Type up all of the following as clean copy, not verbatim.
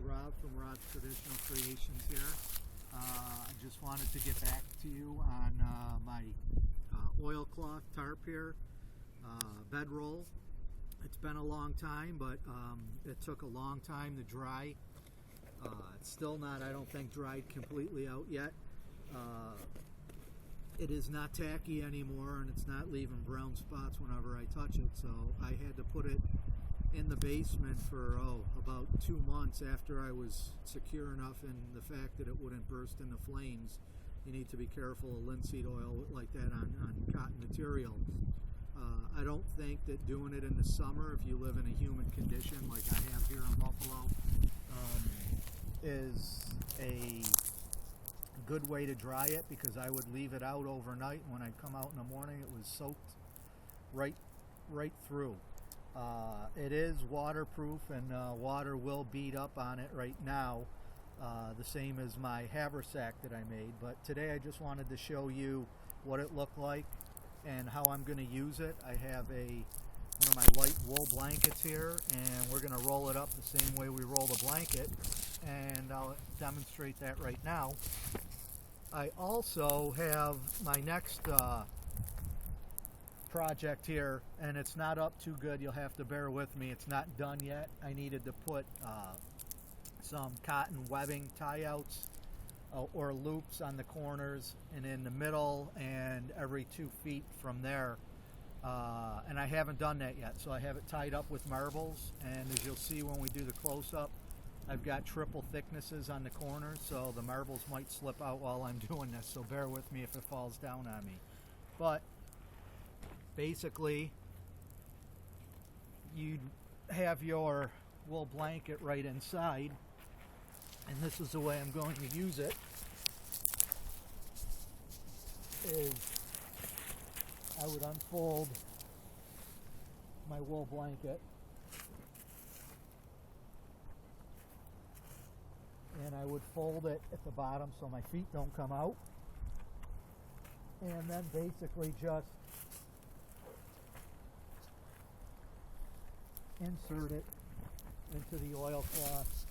Rob from Rob's Traditional Creations here. I just wanted to get back to you on my oilcloth tarp here, bedroll. It's been a long time, but it took a long time to dry. It's still not, I don't think, dried completely out yet. It is not tacky anymore, and it's not leaving brown spots whenever I touch it, so I had to put it in the basement for about 2 months after I was secure enough in the fact that it wouldn't burst into flames. You need to be careful of linseed oil like that on cotton material. I don't think that doing it in the summer, if you live in a humid condition like I have here in Buffalo, is a good way to dry it, because I would leave it out overnight, and when I come out in the morning it was soaked right through. It is waterproof, and water will bead up on it right now, the same as my haversack that I made. But today I just wanted to show you what it looked like and how I'm going to use it. I have one of my light wool blankets here, and we're going to roll it up the same way we roll the blanket, and I'll demonstrate that right now. I also have my next project here, and it's not up too good. You'll have to bear with me. It's not done yet. I needed to put some cotton webbing tie-outs or loops on the corners and in the middle and every 2 feet from there, and I haven't done that yet, so I have it tied up with marbles, and as you'll see when we do the close-up, I've got triple thicknesses on the corners, so the marbles might slip out while I'm doing this, so bear with me if it falls down on me. But basically, you have your wool blanket right inside, and this is the way I'm going to use it. Is I would unfold my wool blanket, and I would fold it at the bottom so my feet don't come out, and then basically just insert it into the oilcloth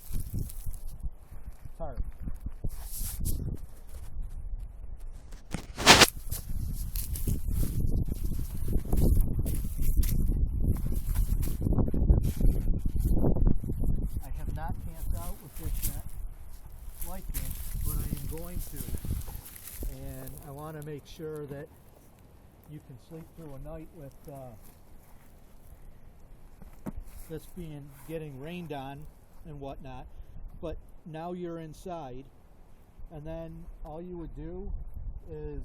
tarp. I have not camped out with this yet like this, but I am going to, and I want to make sure that you can sleep through a night with this getting rained on and whatnot. But now you're inside, and then all you would do is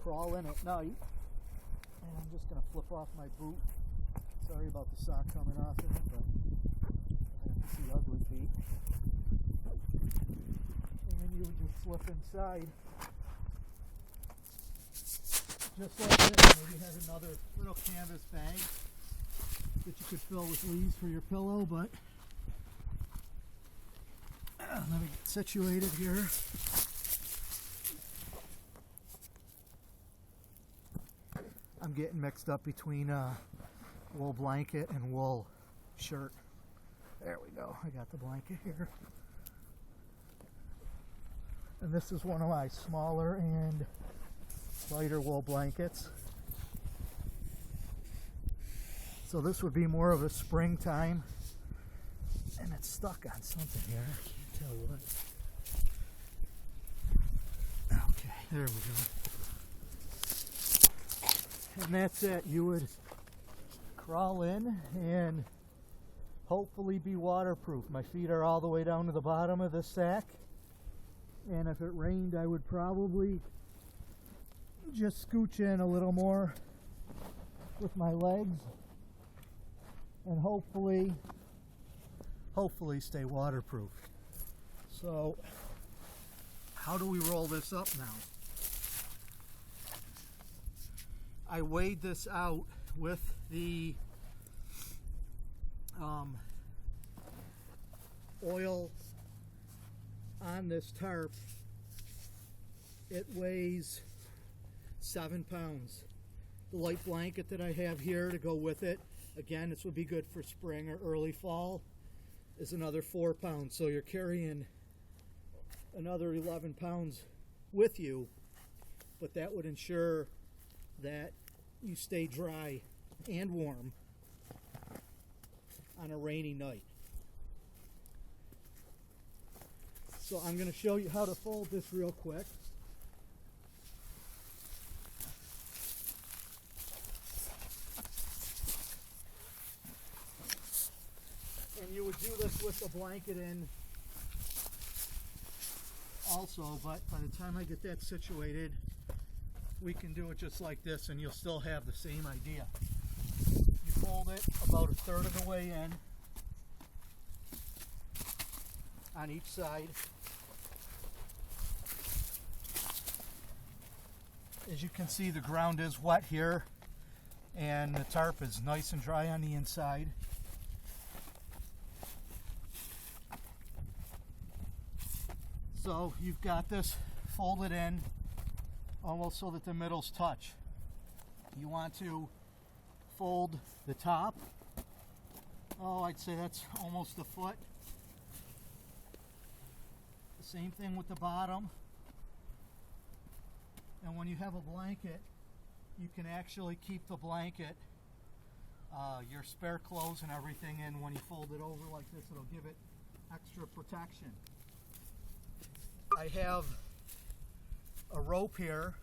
crawl in at night, and I'm just going to flip off my boot. Sorry about the sock coming off of it, but I have to see ugly feet. And then you would just slip inside just like this. Maybe have another little canvas bag that you could fill with leaves for your pillow, but let me get situated here. I'm getting mixed up between wool blanket and wool shirt. There we go. I got the blanket here. And this is one of my smaller and lighter wool blankets. So this would be more of a springtime, and it's stuck on something here. I can't tell what. Okay, there we go. And that's it. You would crawl in and hopefully be waterproof. My feet are all the way down to the bottom of the sack, and if it rained, I would probably just scooch in a little more with my legs, and hopefully stay waterproof. So how do we roll this up now? I weighed this out with the oil on this tarp. It weighs 7 pounds. The light blanket that I have here to go with it, again, this would be good for spring or early fall. is another 4 pounds. So you're carrying another 11 pounds with you, but that would ensure that you stay dry and warm on a rainy night. So I'm going to show you how to fold this real quick. And you would do this with the blanket in also, but by the time I get that situated, we can do it just like this and you'll still have the same idea. You fold it about 1/3 of the way in on each side. As you can see, the ground is wet here and the tarp is nice and dry on the inside. So you've got this folded in almost so that the middles touch. You want to fold the top. Oh, I'd say that's almost a foot. The same thing with the bottom. And when you have a blanket, you can actually keep the blanket, your spare clothes and everything in. When you fold it over like this, it'll give it extra protection. I have a rope here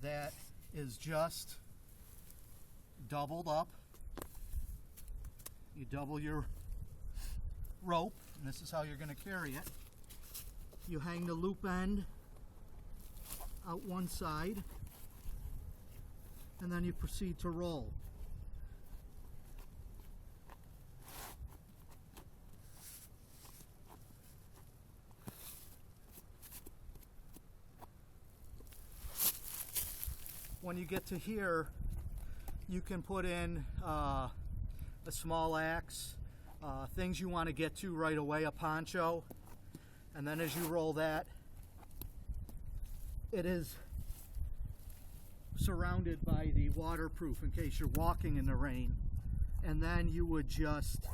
that is just doubled up. You double your rope, and this is how you're going to carry it. You hang the loop end out one side, and then you proceed to roll. When you get to here, you can put in a small axe, things you want to get to right away, a poncho, and then as you roll that, it is surrounded by the waterproof in case you're walking in the rain. And then you would just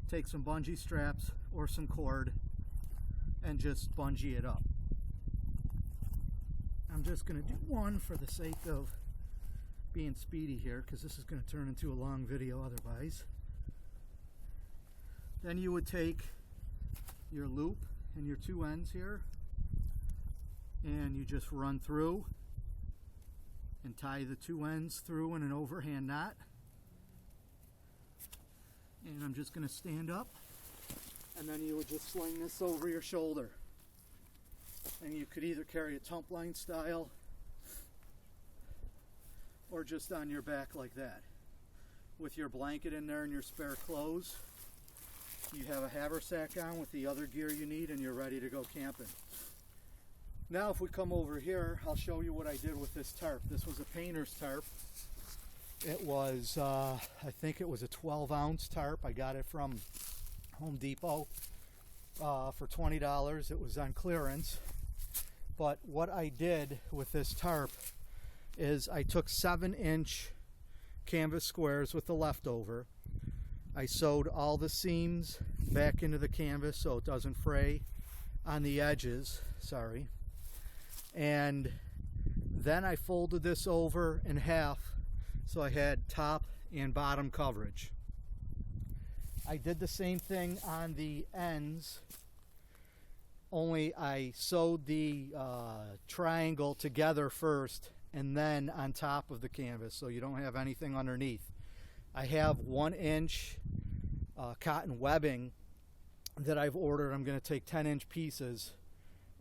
take some bungee straps or some cord and just bungee it up. I'm just going to do one for the sake of being speedy here, because this is going to turn into a long video otherwise. Then you would take your loop and your 2 ends here, and you just run through and tie the 2 ends through in an overhand knot. And I'm just going to stand up, and then you would just sling this over your shoulder. And you could either carry it tump line style or just on your back like that. With your blanket in there and your spare clothes, you have a haversack on with the other gear you need, and you're ready to go camping. Now if we come over here, I'll show you what I did with this tarp. This was a painter's tarp. It was, I think it was a 12-ounce tarp. I got it from Home Depot for $20. It was on clearance. But what I did with this tarp is I took 7-inch canvas squares with the leftover. I sewed all the seams back into the canvas so it doesn't fray on the edges, sorry. And then I folded this over in half so I had top and bottom coverage. I did the same thing on the ends, only I sewed the triangle together first and then on top of the canvas so you don't have anything underneath. I have 1-inch cotton webbing that I've ordered. I'm going to take 10-inch pieces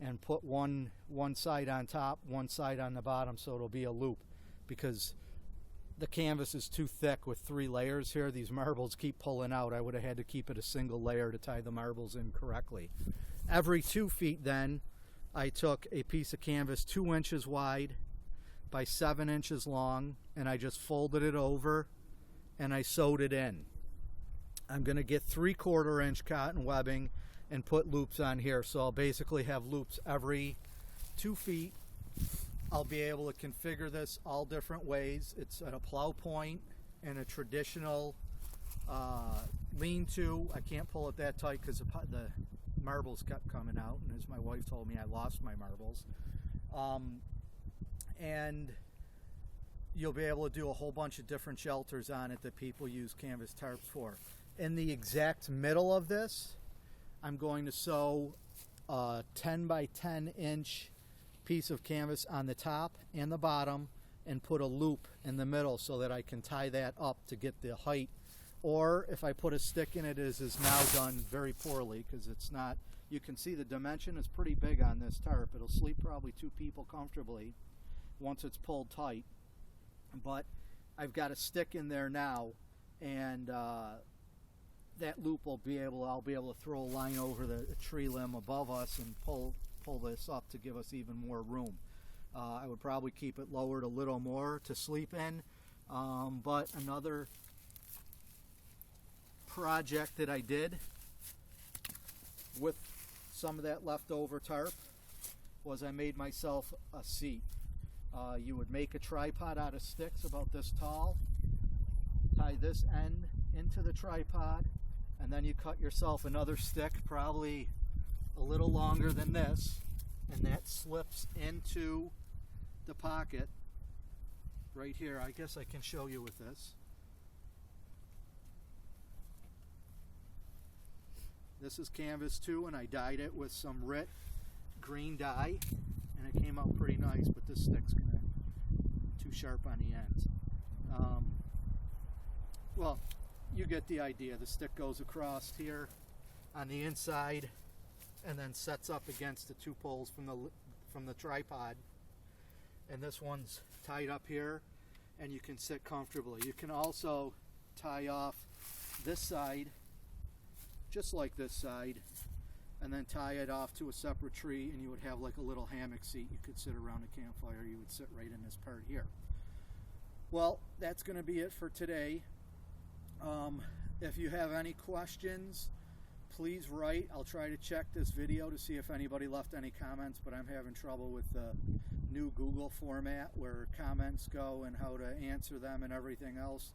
and put one side on top, one side on the bottom, so it'll be a loop, because the canvas is too thick with 3 layers here. These marbles keep pulling out. I would have had to keep it a single layer to tie the marbles in correctly. Every 2 feet then, I took a piece of canvas 2 inches wide by 7 inches long, and I just folded it over and I sewed it in. I'm going to get 3/4 inch cotton webbing and put loops on here, so I'll basically have loops every 2 feet. I'll be able to configure this all different ways. It's at a plow point and a traditional lean-to. I can't pull it that tight because the marbles kept coming out, and as my wife told me, I lost my marbles. And you'll be able to do a whole bunch of different shelters on it that people use canvas tarps for. In the exact middle of this, I'm going to sew a 10 by 10 inch piece of canvas on the top and the bottom and put a loop in the middle so that I can tie that up to get the height. Or if I put a stick in it, as is now done very poorly because it's not, you can see the dimension is pretty big on this tarp. It'll sleep probably 2 people comfortably once it's pulled tight. But I've got a stick in there now, and that loop will be able, I'll be able to throw a line over the tree limb above us and pull this up to give us even more room. I would probably keep it lowered a little more to sleep in, but another project that I did with some of that leftover tarp was I made myself a seat. You would make a tripod out of sticks about this tall, tie this end into the tripod, and then you cut yourself another stick, probably a little longer than this, and that slips into the pocket right here. I guess I can show you with this. This is canvas too, and I dyed it with some Rit green dye, and it came out pretty nice, but this stick's too sharp on the ends. Well, you get the idea. The stick goes across here on the inside and then sets up against the 2 poles from the tripod, and this one's tied up here and you can sit comfortably. You can also tie off this side just like this side and then tie it off to a separate tree, and you would have like a little hammock seat. You could sit around a campfire. You would sit right in this part here. Well, that's going to be it for today. If you have any questions, please write. I'll try to check this video to see if anybody left any comments, but I'm having trouble with the new Google format where comments go and how to answer them and everything else.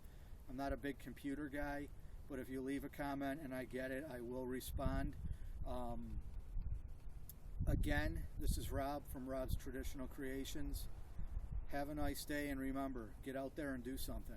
I'm not a big computer guy, but if you leave a comment and I get it, I will respond. Again, this is Rob from Rob's Traditional Creations. Have a nice day, and remember, get out there and do something.